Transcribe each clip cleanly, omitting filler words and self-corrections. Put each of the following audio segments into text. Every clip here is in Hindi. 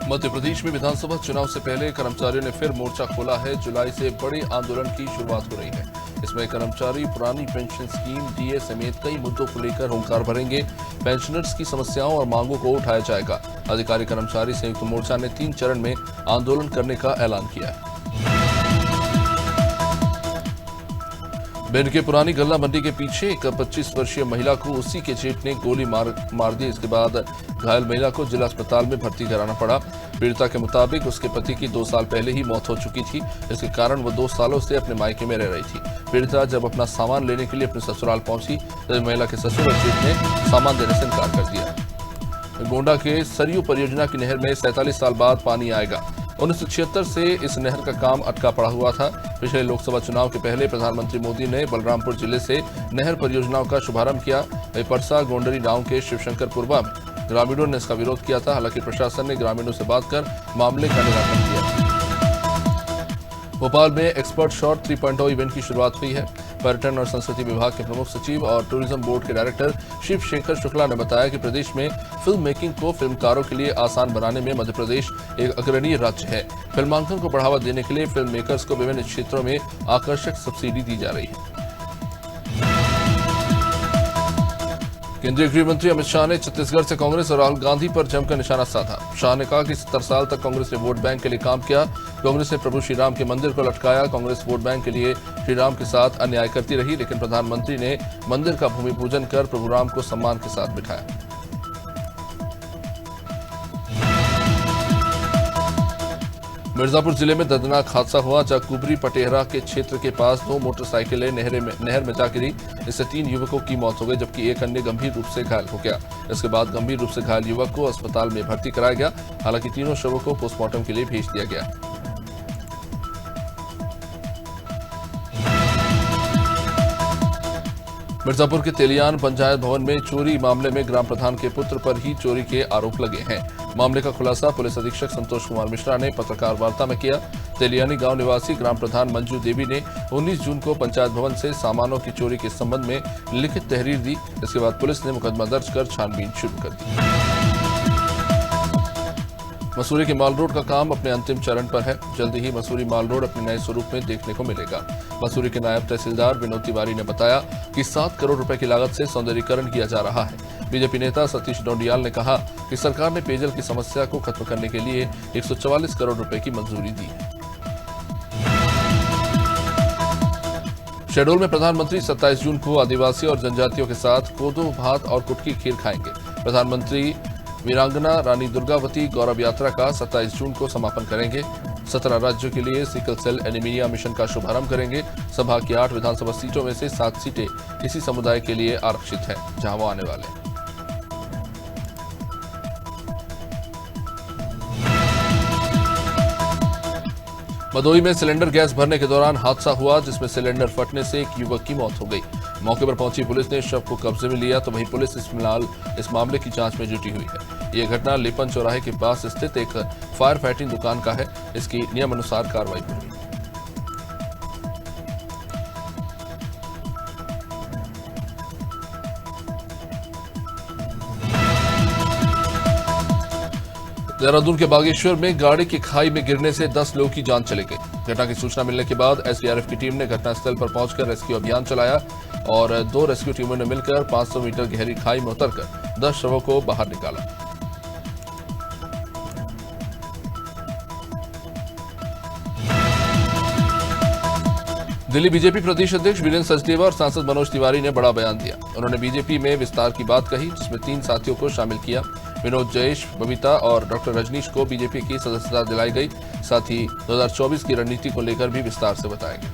मध्य प्रदेश में विधानसभा चुनाव से पहले कर्मचारियों ने फिर मोर्चा खोला है। जुलाई से बड़े आंदोलन की शुरुआत हो रही है। इसमें कर्मचारी पुरानी पेंशन स्कीम, डीए समेत कई मुद्दों को लेकर हुंकार भरेंगे। पेंशनर्स की समस्याओं और मांगों को उठाया जाएगा। अधिकारी कर्मचारी संयुक्त मोर्चा ने 3 चरण में आंदोलन करने का ऐलान किया है। भिंड के पुरानी गल्ला मंडी के पीछे एक 25 वर्षीय महिला को उसी के जेठ ने गोली मार दी। इसके बाद घायल महिला को जिला अस्पताल में भर्ती कराना पड़ा। पीड़िता के मुताबिक उसके पति की 2 साल पहले ही मौत हो चुकी थी। इसके कारण वो 2 सालों से अपने मायके में रह रही थी। पीड़िता जब अपना सामान लेने के लिए अपने ससुराल पहुंची तब महिला के ससुर और जेठ ने सामान देने से इनकार कर दिया। गोंडा के सरयू परियोजना की नहर में 47 साल बाद पानी आएगा। 1976 से इस नहर का काम अटका पड़ा हुआ था। पिछले लोकसभा चुनाव के पहले प्रधानमंत्री मोदी ने बलरामपुर जिले से नहर परियोजनाओं का शुभारंभ किया। परसा गोंडरी गांव के शिवशंकरपुरवा में ग्रामीणों ने इसका विरोध किया था। हालांकि प्रशासन ने ग्रामीणों से बात कर मामले का निराकरण किया। भोपाल में एक्सपर्ट शॉट 3.0 इवेंट की शुरुआत हुई है। पर्यटन और संस्कृति विभाग के प्रमुख सचिव और टूरिज्म बोर्ड के डायरेक्टर शिव शेखर शुक्ला ने बताया कि प्रदेश में फिल्म मेकिंग को फिल्मकारों के लिए आसान बनाने में मध्य प्रदेश एक अग्रणी राज्य है। फिल्मांकन को बढ़ावा देने के लिए फिल्म मेकर्स को विभिन्न क्षेत्रों में आकर्षक सब्सिडी दी जा रही है। केंद्रीय गृह मंत्री अमित शाह ने छत्तीसगढ़ से कांग्रेस और राहुल गांधी पर जमकर निशाना साधा। शाह ने कहा कि 70 साल तक कांग्रेस ने वोट बैंक के लिए काम किया। कांग्रेस ने प्रभु श्री राम के मंदिर को लटकाया। कांग्रेस वोट बैंक के लिए श्री राम के साथ अन्याय करती रही, लेकिन प्रधानमंत्री ने मंदिर का भूमि पूजन कर प्रभु राम को सम्मान के साथ बिठाया। मिर्जापुर जिले में दर्दनाक हादसा हुआ जहां कुबरी पटेहरा के क्षेत्र के पास 2 मोटरसाइकिलें नहर में जा गिरी। इससे 3 युवकों की मौत हो गई, जबकि एक अन्य गंभीर रूप से घायल हो गया। इसके बाद गंभीर रूप से घायल युवक को अस्पताल में भर्ती कराया गया। हालांकि तीनों शवों को पोस्टमार्टम के लिए भेज दिया गया। मिर्जापुर के तेलियान पंचायत भवन में चोरी मामले में ग्राम प्रधान के पुत्र पर ही चोरी के आरोप लगे हैं। मामले का खुलासा पुलिस अधीक्षक संतोष कुमार मिश्रा ने पत्रकार वार्ता में किया। तेलियानी गांव निवासी ग्राम प्रधान मंजू देवी ने 19 जून को पंचायत भवन से सामानों की चोरी के संबंध में लिखित तहरीर दी। इसके बाद पुलिस ने मुकदमा दर्ज कर छानबीन शुरू कर दी। मसूरी के माल रोड का काम अपने अंतिम चरण पर है। जल्दी ही मसूरी माल रोड अपने नए स्वरूप में देखने को मिलेगा। मसूरी के नायब तहसीलदार विनोद तिवारी ने बताया कि 7 करोड़ रुपए की लागत से सौंदर्यीकरण किया जा रहा है। बीजेपी नेता सतीश डोंडियाल ने कहा कि सरकार ने पेयजल की समस्या को खत्म करने के लिए 144 करोड़ रुपए की मंजूरी दी है। शहडोल में प्रधानमंत्री 27 जून को आदिवासी और जनजातियों के साथ कोदो भात और कुटकी खीर खाएंगे। प्रधानमंत्री वीरांगना रानी दुर्गावती गौरव यात्रा का 27 जून को समापन करेंगे। 17 राज्यों के लिए सिकल सेल एनीमिया मिशन का शुभारंभ करेंगे। सभा की 8 विधानसभा सीटों में से 7 सीटें इसी समुदाय के लिए आरक्षित हैं, जहां वो आने वाले हैं। भदोही में सिलेंडर गैस भरने के दौरान हादसा हुआ, जिसमें सिलेंडर फटने से एक युवक की मौत हो गई। मौके पर पहुंची पुलिस ने शव को कब्जे में लिया, तो वहीं पुलिस फिलहाल इस मामले की जांच में जुटी हुई है। यह घटना लेपन चौराहे के पास स्थित एक फायर फाइटिंग दुकान का है। इसकी नियमानुसार कार्रवाई हुई। देहरादून के बागेश्वर में गाड़ी की खाई में गिरने से 10 लोगों की जान चली गई। घटना की सूचना मिलने के बाद एसडीआरएफ की टीम ने घटनास्थल पर पहुंचकर रेस्क्यू अभियान चलाया और 2 रेस्क्यू टीमों ने मिलकर 500 मीटर गहरी खाई में उतरकर 10 शवों को बाहर निकाला। दिल्ली बीजेपी प्रदेश अध्यक्ष वीरेंद्र सचदेवा और सांसद मनोज तिवारी ने बड़ा बयान दिया। उन्होंने बीजेपी में विस्तार की बात कही, जिसमें 3 साथियों को शामिल किया। विनोद जयेश, बबीता और डॉक्टर रजनीश को बीजेपी की सदस्यता दिलाई गई। साथ ही 2024 की रणनीति को लेकर भी विस्तार से बताया गया।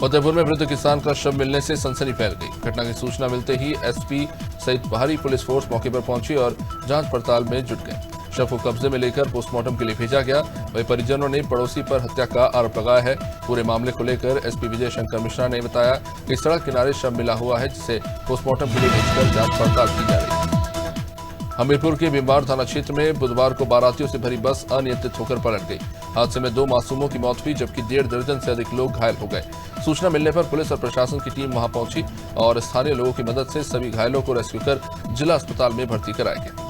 फतेहपुर में वृद्ध किसान का शव मिलने से सनसनी फैल गई। घटना की सूचना मिलते ही एसपी सहित भारी पुलिस फोर्स मौके पर पहुंची और जांच पड़ताल में जुट गए। शव को कब्जे में लेकर पोस्टमार्टम के लिए भेजा गया। वहीं परिजनों ने पड़ोसी पर हत्या का आरोप लगाया है। पूरे मामले को लेकर एसपी विजय शंकर मिश्रा ने बताया कि सड़क किनारे शव मिला हुआ है, जिसे पोस्टमार्टम के लिए भेजकर जांच पड़ताल की जा रही है। हमीरपुर के बिम्बार थाना क्षेत्र में बुधवार को बारातियों से भरी बस अनियंत्रित होकर पलट गई। हादसे में 2 मासूमों की मौत हुई जबकि 1.5 दर्जन से अधिक लोग घायल हो गए। सूचना मिलने पर पुलिस और प्रशासन की टीम वहां पहुंची और स्थानीय लोगों की मदद से सभी घायलों को रेस्क्यू कर जिला अस्पताल में भर्ती कराया गया।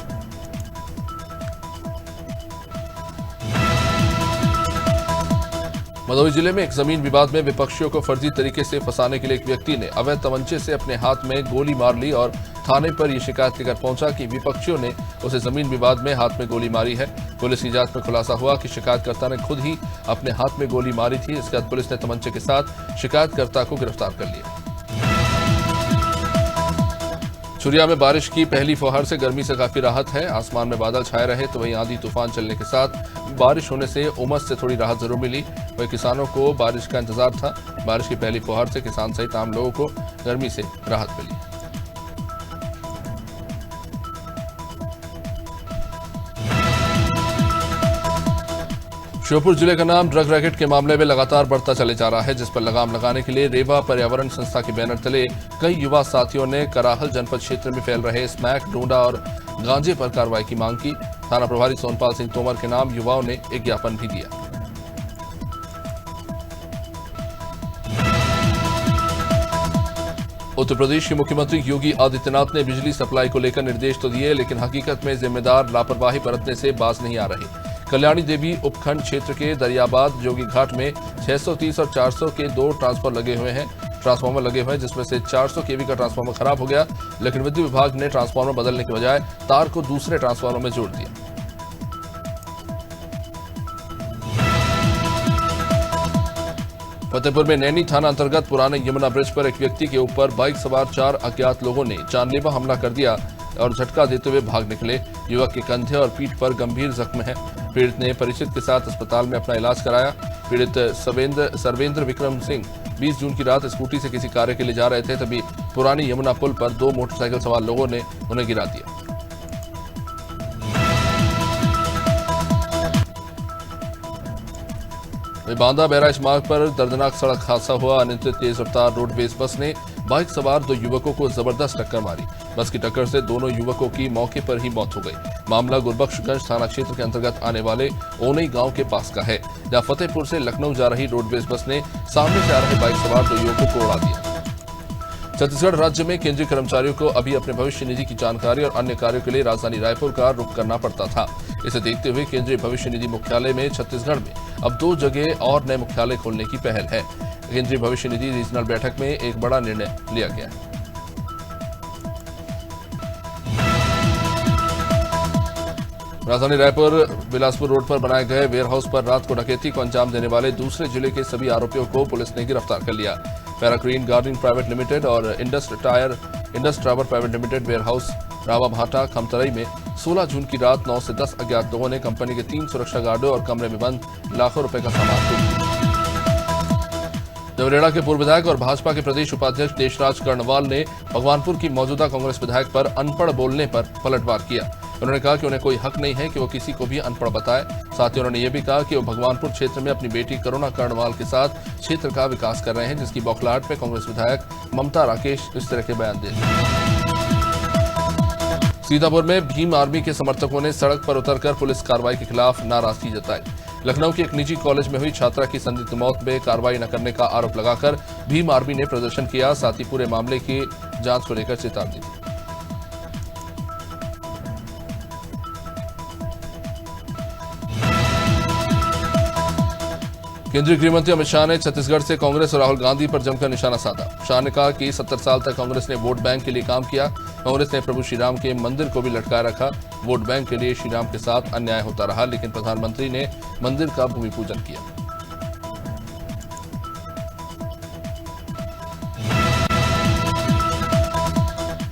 भदोही जिले में एक जमीन विवाद में विपक्षियों को फर्जी तरीके से फंसाने के लिए एक व्यक्ति ने अवैध तमंचे से अपने हाथ में गोली मार ली और थाने पर यह शिकायत लेकर पहुंचा कि विपक्षियों ने उसे जमीन विवाद में हाथ में गोली मारी है। पुलिस की जांच में खुलासा हुआ कि शिकायतकर्ता ने खुद ही अपने हाथ में गोली मारी थी। इसके बाद पुलिस ने तमंचे के साथ शिकायतकर्ता को गिरफ्तार कर लिया। चुरिया में बारिश की पहली फुहार से गर्मी से काफी राहत है। आसमान में बादल छाए रहे तो वहीं आंधी तूफान चलने के साथ बारिश होने से उमस से थोड़ी राहत जरूर मिली। वहीं किसानों को बारिश का इंतजार था। बारिश की पहली फुहार से किसान सहित आम लोगों को गर्मी से राहत मिली। श्योपुर जिले का नाम ड्रग रैकेट के मामले में लगातार बढ़ता चले जा रहा है, जिस पर लगाम लगाने के लिए रेवा पर्यावरण संस्था के बैनर तले कई युवा साथियों ने कराहल जनपद क्षेत्र में फैल रहे स्मैक, डोडा और गांजे पर कार्रवाई की मांग की। थाना प्रभारी सोनपाल सिंह तोमर के नाम युवाओं ने एक ज्ञापन भी दिया। उत्तर प्रदेश के मुख्यमंत्री योगी आदित्यनाथ ने बिजली सप्लाई को लेकर निर्देश तो दिए, लेकिन हकीकत में जिम्मेदार लापरवाही बरतने से बाज नहीं आ रहे। कल्याणी देवी उपखंड क्षेत्र के दरियाबाद जोगी घाट में 630 और 400 के 2 ट्रांसफार्मर लगे हुए हैं, जिसमें से 400 केवी का ट्रांसफार्मर खराब हो गया, लेकिन विद्युत विभाग ने ट्रांसफार्मर बदलने के बजाय तार को दूसरे ट्रांसफार्मर में जोड़ दिया। फतेहपुर में नैनी थाना अंतर्गत पुराने यमुना ब्रिज पर एक व्यक्ति के ऊपर बाइक सवार 4 अज्ञात लोगों ने जानलेवा हमला कर दिया और झटका देते हुए भाग निकले। युवक के कंधे और पीठ पर गंभीर जख्म है। पीड़ित ने परिचित के साथ अस्पताल में अपना इलाज कराया। पीड़ित सर्वेंद्र विक्रम सिंह 20 जून की रात स्कूटी से किसी कार्य के लिए जा रहे थे, तभी पुरानी यमुना पुल पर 2 मोटरसाइकिल सवार लोगों ने उन्हें गिरा दिया। बांदा बैराज मार्ग पर दर्दनाक सड़क हादसा हुआ। अनियंत्रित तेज रफ्तार रोडवेज बस ने बाइक सवार 2 युवकों को जबरदस्त टक्कर मारी। बस की टक्कर से दोनों युवकों की मौके पर ही मौत हो गई। मामला गुरबख्शगंज थाना क्षेत्र के अंतर्गत आने वाले ओनई गांव के पास का है, जहां फतेहपुर से लखनऊ जा रही रोडवेज बस ने सामने से आ रहे बाइक सवार 2 युवकों को उड़ा दिया। छत्तीसगढ़ राज्य में केंद्रीय कर्मचारियों को अभी अपने भविष्य निधि की जानकारी और अन्य कार्यों के लिए राजधानी रायपुर का रुख करना पड़ता था। इसे देखते हुए केंद्रीय भविष्य निधि मुख्यालय में छत्तीसगढ़ में अब 2 जगह और नए मुख्यालय खोलने की पहल है। केंद्रीय भविष्य निधि रीजनल बैठक में एक बड़ा निर्णय लिया गया है। राजधानी रायपुर बिलासपुर रोड पर बनाए गए वेयरहाउस पर रात को डकैती को अंजाम देने वाले दूसरे जिले के सभी आरोपियों को पुलिस ने गिरफ्तार कर लिया। पैराक्रीन गार्डन प्राइवेट लिमिटेड और Indus tower private limited warehouse Rawabhata Khamtarai में 16 जून की रात 9 से 10 अज्ञात लोगों ने कंपनी के 3 सुरक्षा गार्डों और कमरे में बंद लाखों रुपए का सामान लूट लिया। देवरेड़ा के पूर्व विधायक और भाजपा के प्रदेश उपाध्यक्ष देशराज कर्णवाल ने भगवानपुर की मौजूदा कांग्रेस विधायक पर अनपढ़ बोलने पर पलटवार किया। उन्होंने कहा कि उन्हें कोई हक नहीं है कि वो किसी को भी अनपढ़ बताए। साथ ही उन्होंने ये भी कहा कि वो भगवानपुर क्षेत्र में अपनी बेटी करुणा कर्णवाल के साथ क्षेत्र का विकास कर रहे हैं, जिसकी बौखलाहट में कांग्रेस विधायक ममता राकेश इस तरह के बयान दे रहे हैं। सीतापुर में भीम आर्मी के समर्थकों ने सड़क पर उतरकर पुलिस कार्रवाई के खिलाफ नाराजगी जताई। लखनऊ के एक निजी कॉलेज में हुई छात्रा की संदिग्ध मौत में कार्रवाई न करने का आरोप लगाकर भीम आर्मी ने प्रदर्शन किया। साथ ही पूरे मामले की जांच को लेकर चेतावनी दी। केंद्रीय गृह मंत्री अमित शाह ने छत्तीसगढ़ से कांग्रेस और राहुल गांधी पर जमकर निशाना साधा। शाह ने कहा कि 70 साल तक कांग्रेस ने वोट बैंक के लिए काम किया। कांग्रेस ने प्रभु श्रीराम के मंदिर को भी लटकाए रखा। वोट बैंक के लिए श्रीराम के साथ अन्याय होता रहा, लेकिन प्रधानमंत्री ने मंदिर का भूमि पूजन किया।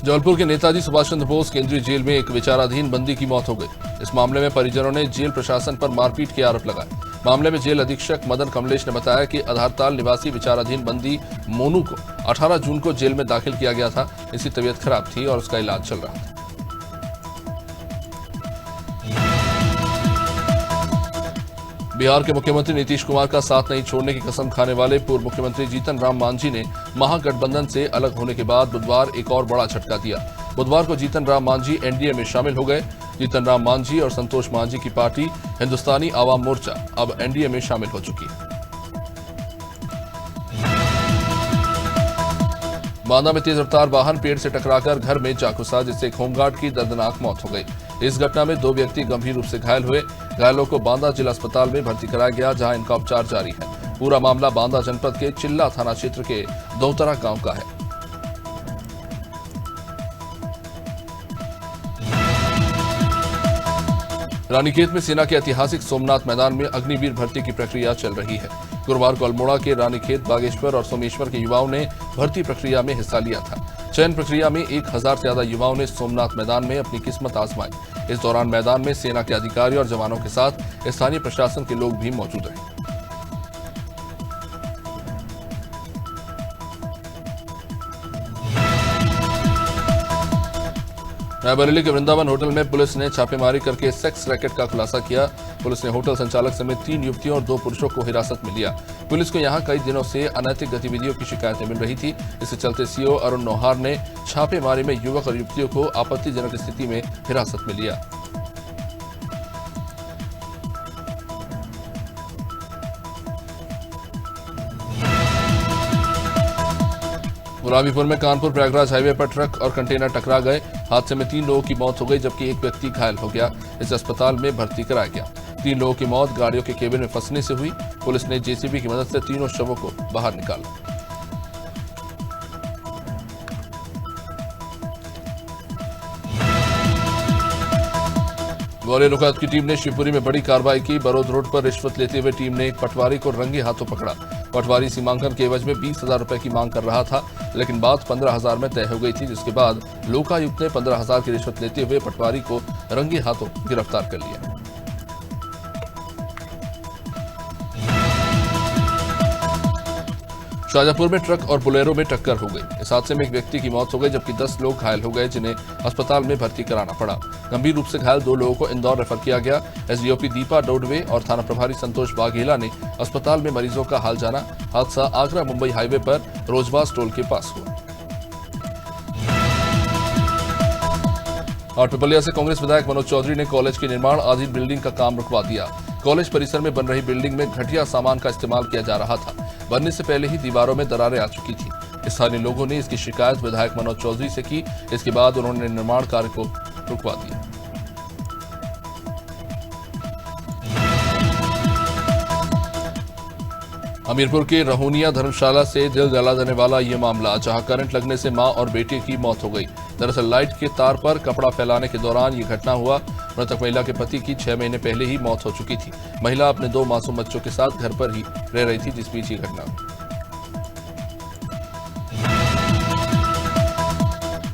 जबलपुर के नेताजी सुभाष चंद्र बोस केंद्रीय जेल में एक विचाराधीन बंदी की मौत हो गई। इस मामले में परिजनों ने जेल प्रशासन पर मारपीट के आरोप लगाए। मामले में जेल अधीक्षक मदन कमलेश ने बताया कि आधारताल निवासी विचाराधीन बंदी मोनू को 18 जून को जेल में दाखिल किया गया था। इसकी तबीयत खराब थी और उसका इलाज चल रहा था। बिहार के मुख्यमंत्री नीतीश कुमार का साथ नहीं छोड़ने की कसम खाने वाले पूर्व मुख्यमंत्री जीतन राम मांझी ने महागठबंधन से अलग होने के बाद बुधवार एक और बड़ा झटका दिया। बुधवार को जीतन राम मांझी एनडीए में शामिल हो गए। जीतन राम मांझी और संतोष मांझी की पार्टी हिंदुस्तानी आवाम मोर्चा अब एनडीए में शामिल हो चुकी है। बांदा में तेज रफ्तार वाहन पेड़ से टकराकर घर में जा घुसा, जिससे एक होमगार्ड की दर्दनाक मौत हो गई। इस घटना में 2 व्यक्ति गंभीर रूप से घायल हुए। घायलों को बांदा जिला अस्पताल में भर्ती कराया गया, जहां इनका उपचार जारी है। पूरा मामला बांदा जनपद के चिल्ला थाना क्षेत्र के दौतरा गांव का है। रानीखेत में सेना के ऐतिहासिक सोमनाथ मैदान में अग्निवीर भर्ती की प्रक्रिया चल रही है। गुरुवार को अल्मोड़ा के रानीखेत, बागेश्वर और सोमेश्वर के युवाओं ने भर्ती प्रक्रिया में हिस्सा लिया था। चयन प्रक्रिया में 1000 से ज्यादा युवाओं ने सोमनाथ मैदान में अपनी किस्मत आजमाई। इस दौरान मैदान में सेना के अधिकारी और जवानों के साथ स्थानीय प्रशासन के लोग भी मौजूद रहे। रायबरेली के वृंदावन होटल में पुलिस ने छापेमारी करके सेक्स रैकेट का खुलासा किया। पुलिस ने होटल संचालक समेत 3 युवतियों और 2 पुरुषों को हिरासत में लिया। पुलिस को यहां कई दिनों से अनैतिक गतिविधियों की शिकायतें मिल रही थी। इसके चलते सीओ अरुण नौहार ने छापेमारी में युवक और युवतियों को आपत्तिजनक स्थिति में हिरासत में लिया। गुलाबीपुर में कानपुर प्रयागराज हाईवे पर ट्रक और कंटेनर टकरा गए। हादसे में 3 लोगों की मौत हो गई, जबकि एक व्यक्ति घायल हो गया। इसे अस्पताल में भर्ती कराया गया। 3 लोगों की मौत गाड़ियों के केबिन में फंसने से हुई। पुलिस ने जेसीबी की मदद से तीनों शवों को बाहर निकाला। ग्वालियर लोकायुक्त की टीम ने शिवपुरी में बड़ी कार्रवाई की। बरौद रोड पर रिश्वत लेते हुए टीम ने एक पटवारी को रंगे हाथों पकड़ा। पटवारी सीमांकन के एवज में 20,000 रुपए की मांग कर रहा था, लेकिन बात 15,000 में तय हो गई थी, जिसके बाद लोकायुक्त ने 15,000 की रिश्वत लेते हुए पटवारी को रंगे हाथों गिरफ्तार कर लिया। शाजापुर में ट्रक और बोलेरो में टक्कर हो गई। इस हादसे में एक व्यक्ति की मौत हो गई, जबकि 10 लोग घायल हो गए, जिन्हें अस्पताल में भर्ती कराना पड़ा। गंभीर रूप से घायल 2 लोगों को इंदौर रेफर किया गया। एसडीओपी दीपा डोडवे और थाना प्रभारी संतोष बाघेला ने अस्पताल में मरीजों का हाल जाना। हादसा आगरा मुंबई हाईवे पर रोजबाज टोल के पास हुआ। और पिपलिया से कांग्रेस विधायक मनोज चौधरी ने कॉलेज के निर्माण अधीन बिल्डिंग का काम रुकवा दिया। कॉलेज परिसर में बन रही बिल्डिंग में घटिया सामान का इस्तेमाल किया जा रहा था। बनने से पहले ही दीवारों में दरारें आ चुकी थी। स्थानीय लोगों ने इसकी शिकायत विधायक मनोज चौधरी से की। इसके बाद उन्होंने निर्माण कार्य को रुकवा दिया। हमीरपुर के रहोनिया धर्मशाला से दिल जला देने वाला ये मामला, जहां करंट लगने से मां और बेटे की मौत हो गई। दरअसल लाइट के तार पर कपड़ा फैलाने के दौरान ये घटना हुआ। मृतक महिला के पति की 6 महीने पहले ही मौत हो चुकी थी। महिला अपने 2 मासूम बच्चों के साथ घर पर ही रह रही थी, जिस बीच ये घटना हुई।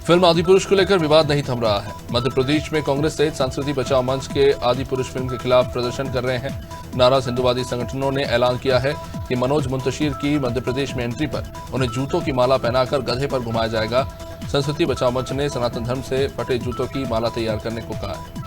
फिल्म आदिपुरुष को लेकर विवाद नहीं थम रहा है। मध्य प्रदेश में कांग्रेस सहित संस्कृति बचाओ मंच के आदिपुरुष फिल्म के खिलाफ प्रदर्शन कर रहे हैं। नाराज हिंदुवादी संगठनों ने ऐलान किया है कि मनोज मुंतशिर की मध्य प्रदेश में एंट्री पर उन्हें जूतों की माला पहनाकर गधे पर घुमाया जाएगा। संस्कृति बचाओ मंच ने सनातन धर्म से फटे जूतों की माला तैयार करने को कहा है।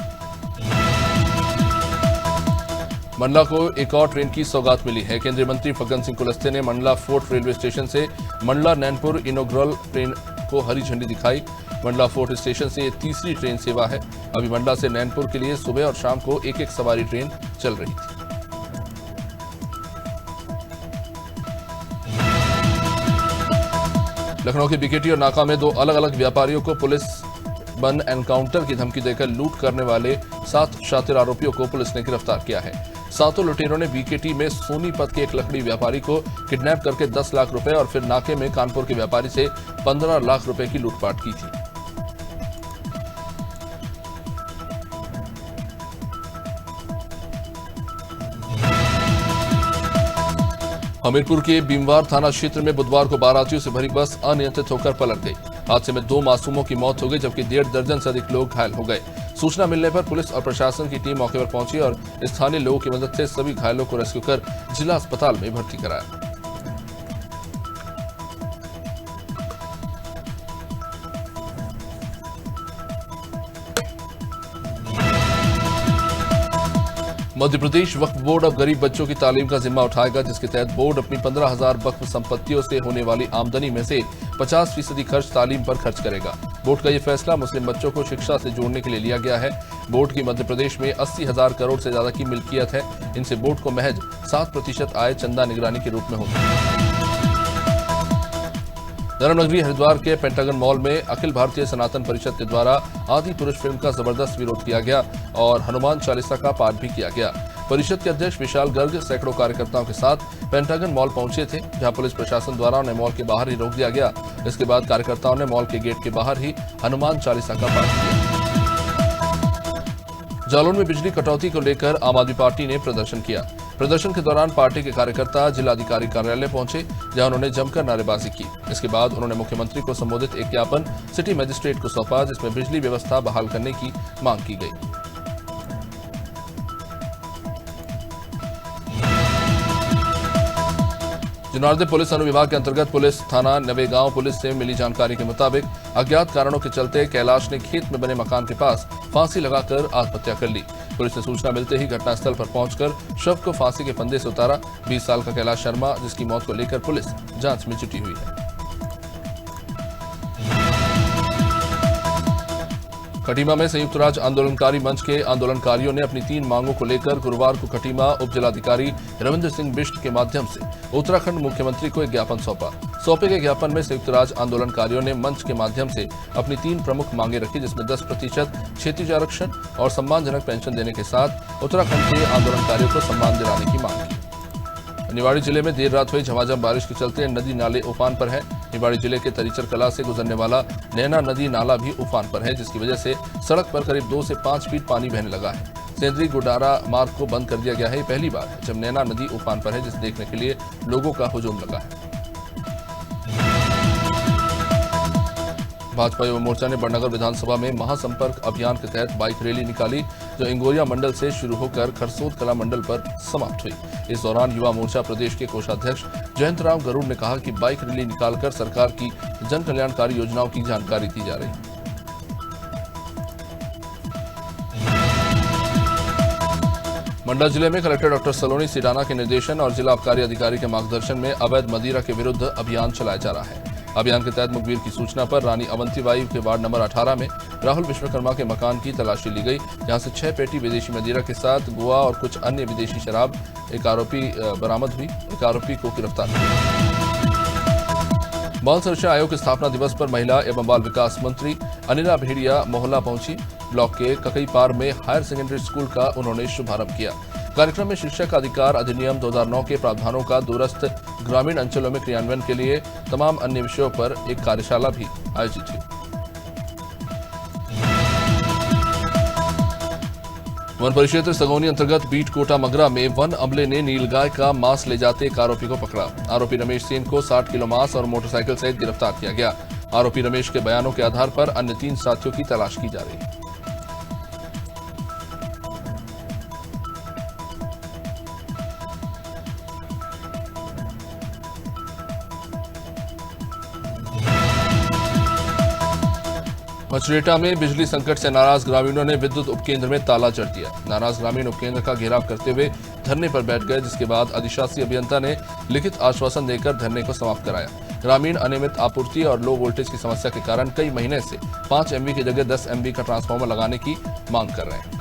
मंडला को एक और ट्रेन की सौगात मिली है। केंद्रीय मंत्री फग्गन सिंह कुलस्ते ने मंडला फोर्ट रेलवे स्टेशन से मंडला नैनपुर इनॉग्रल ट्रेन को हरी झंडी दिखाई। मंडला फोर्ट स्टेशन से ये तीसरी ट्रेन सेवा है। अभी मंडला से नैनपुर के लिए सुबह और शाम को एक सवारी ट्रेन चल रही थी। लखनऊ के बीकेटी और नाका में 2 अलग अलग व्यापारियों को पुलिस बन एनकाउंटर की धमकी देकर लूट करने वाले 7 शातिर आरोपियों को पुलिस ने गिरफ्तार किया है। 7 लुटेरों ने बीकेटी में सोनीपत के एक लकड़ी व्यापारी को किडनैप करके 10 लाख रुपए और फिर नाके में कानपुर के व्यापारी से 15 लाख रुपए की लूटपाट की थी। हमीरपुर के भीमवार थाना क्षेत्र में बुधवार को बारातियों से भरी बस अनियंत्रित होकर पलट गई। हादसे में 2 मासूमों की मौत हो गई, जबकि 1.5 दर्जन से अधिक लोग घायल हो गए। सूचना मिलने पर पुलिस और प्रशासन की टीम मौके पर पहुंची और स्थानीय लोगों की मदद से सभी घायलों को रेस्क्यू कर जिला अस्पताल में भर्ती कराया। मध्य प्रदेश वक्फ बोर्ड अब गरीब बच्चों की तालीम का जिम्मा उठाएगा, जिसके तहत बोर्ड अपनी 15,000 वक्फ संपत्तियों से होने वाली आमदनी में से 50% खर्च तालीम पर खर्च करेगा। बोर्ड का यह फैसला मुस्लिम बच्चों को शिक्षा से जोड़ने के लिए लिया गया है। बोर्ड की मध्य प्रदेश में 80,000 करोड़ से ज्यादा की मिल्कियत है। इनसे बोर्ड को महज 7% आय चंदा निगरानी के रूप में होती है। धर्मनगरी हरिद्वार के पेंटागन मॉल में अखिल भारतीय सनातन परिषद के द्वारा आदि पुरुष फिल्म का जबरदस्त विरोध किया गया और हनुमान चालीसा का पाठ भी किया गया। परिषद के अध्यक्ष विशाल गर्ग सैकड़ों कार्यकर्ताओं के साथ पेंटागन मॉल पहुंचे थे, जहां पुलिस प्रशासन द्वारा उन्हें मॉल के बाहर ही रोक दिया गया। इसके बाद कार्यकर्ताओं ने मॉल के गेट के बाहर ही हनुमान चालीसा का पाठ किया। जालौन में बिजली कटौती को लेकर आम आदमी पार्टी ने प्रदर्शन किया। प्रदर्शन के दौरान पार्टी के कार्यकर्ता जिलाधिकारी कार्यालय पहुंचे, जहां उन्होंने जमकर नारेबाजी की। इसके बाद उन्होंने मुख्यमंत्री को संबोधित एक ज्ञापन सिटी मजिस्ट्रेट को सौंपा, जिसमें बिजली व्यवस्था बहाल करने की मांग की गई। जनार्दन पुलिस अनुविभाग के अंतर्गत पुलिस थाना नवेगांव पुलिस से मिली जानकारी के मुताबिक अज्ञात कारणों के चलते कैलाश ने खेत में बने मकान के पास फांसी लगाकर आत्महत्या कर ली। पुलिस ने सूचना मिलते ही घटनास्थल पर पहुंचकर शव को फांसी के फंदे से उतारा। 20 साल का कैलाश शर्मा, जिसकी मौत को लेकर पुलिस जांच में जुटी हुई है। खटीमा में संयुक्त राज्य आंदोलनकारी मंच के आंदोलनकारियों ने अपनी 3 मांगों को लेकर गुरुवार को खटीमा उप जिलाधिकारी रविंद्र सिंह बिष्ट के माध्यम से उत्तराखंड मुख्यमंत्री को एक ज्ञापन सौंपा। सौंपे गए ज्ञापन में संयुक्त राज्य आंदोलनकारियों ने मंच के माध्यम से अपनी 3 प्रमुख मांगे रखी, जिसमें 10% क्षैतिज आरक्षण और सम्मानजनक पेंशन देने के साथ उत्तराखंड के आंदोलनकारियों को सम्मान दिलाने की मांग की। निवाड़ी जिले में देर रात हुई झमाझम बारिश के चलते नदी नाले उफान पर है। निवाड़ी जिले के तरीचर कला से गुजरने वाला नैना नदी नाला भी उफान पर है, जिसकी वजह से सड़क पर करीब 2 से 5 फीट पानी बहने लगा है। सेंद्री गुडारा मार्ग को बंद कर दिया गया है। पहली बार है जब नैना नदी उफान पर है, जिसे देखने के लिए लोगों का हुजूम लगा है। भाजपा युवा मोर्चा ने बड़नगर विधानसभा में महासंपर्क अभियान के तहत बाइक रैली निकाली, जो इंगोरिया मंडल से शुरू होकर खरसोद कला मंडल पर समाप्त हुई। इस दौरान युवा मोर्चा प्रदेश के कोषाध्यक्ष जयंत राम गरुड़ ने कहा कि बाइक रैली निकालकर सरकार की जन कल्याणकारी योजनाओं की जानकारी दी जा रही है। मंडला जिले में कलेक्टर डॉक्टर सलोनी सिडाना के निर्देशन और जिला आबकारी अधिकारी के मार्गदर्शन में अवैध मदिरा के विरुद्ध अभियान चलाया जा रहा है। अभियान के तहत मुखबिर की सूचना पर रानी अवंतीबाई के वार्ड नंबर 18 में राहुल विश्वकर्मा के मकान की तलाशी ली गई, जहां से 6 पेटी विदेशी मदिरा के साथ गोवा और कुछ अन्य विदेशी शराब एक आरोपी बरामद हुई। एक आरोपी को गिरफ्तार किया। बाल संरक्षण आयोग के स्थापना दिवस पर महिला एवं बाल विकास मंत्री अनिला भेड़िया मोहल्ला पहुंची। ब्लॉक के ककईपार में हायर सेकेंडरी स्कूल का उन्होंने शुभारंभ किया। कार्यक्रम में शिक्षक अधिकार अधिनियम 2009 के प्रावधानों का दूरस्थ ग्रामीण अंचलों में क्रियान्वयन के लिए तमाम अन्य विषयों पर एक कार्यशाला भी आयोजित हुई। वन परिक्षेत्र सगौनी अंतर्गत बीट कोटा मगरा में वन अमले ने नीलगाय का मांस ले जाते एक आरोपी को पकड़ा। आरोपी रमेश सेन को 60 किलो मांस और मोटरसाइकिल सहित गिरफ्तार किया गया। आरोपी रमेश के बयानों के आधार पर अन्य 3 साथियों की तलाश की जा रही है। मछरेटा में बिजली संकट से नाराज ग्रामीणों ने विद्युत उपकेंद्र में ताला जड़ दिया। नाराज ग्रामीण उपकेंद्र का घेराव करते हुए धरने पर बैठ गए, जिसके बाद अधिशासी अभियंता ने लिखित आश्वासन देकर धरने को समाप्त कराया। ग्रामीण अनियमित आपूर्ति और लो वोल्टेज की समस्या के कारण कई महीने से 5 MV की जगह 10 MV का ट्रांसफार्मर लगाने की मांग कर रहे हैं।